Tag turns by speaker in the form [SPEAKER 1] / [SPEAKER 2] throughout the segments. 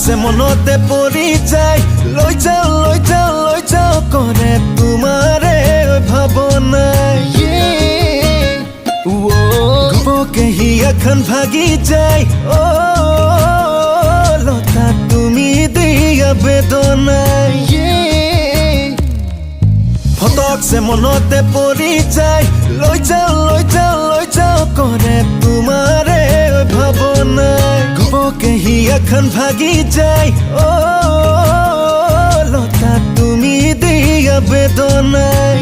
[SPEAKER 1] ফটকছে মনতে পৰি যায় লৈ যাও কৰে তোমাৰে ভাৱনাই ঘপকে হিয়াখন ভাগি যায় লতা তুমি দিয়া বেদনাই ফটকছে মনতে পৰি যায় লৈ যাও কৰে তোমাৰে ভাৱনাই ঘপকে হিয়াখন ভাগি যায় লতা তুমি দিয়া বেদনাই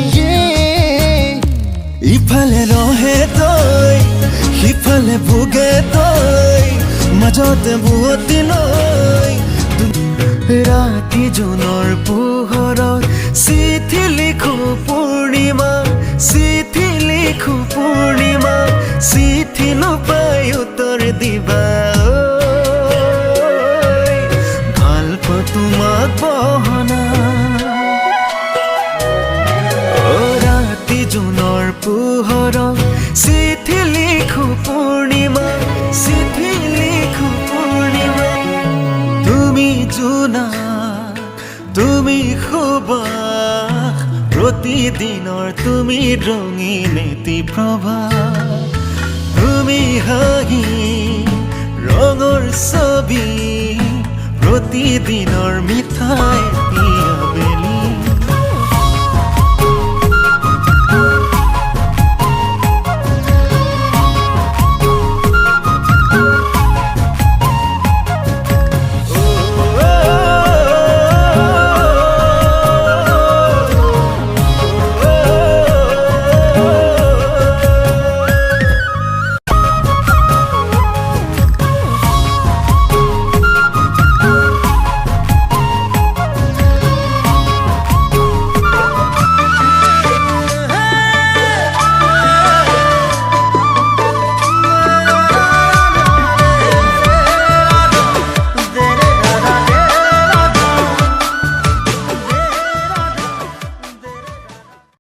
[SPEAKER 1] ইফালে ৰহে তই সিফালে ভোগে তই মাজতে বুৱতী লৈ ৰাতি জোনৰ পোহৰত চিঠি লিখো পূৰ্ণিমা চিঠি নপাই উত্তৰ দিবা ভাল পা তোমাক বহনা ৰাতি জোনৰ পোহৰত চিঠি লিখো পূৰ্ণিমা তুমি জোনা তুমি সুবাস প্ৰতিদিনৰ তুমি ৰঙীন এটি প্ৰভা তুমি হাঁহি ৰঙৰ ছবি প্ৰতিদিনৰ মিঠাই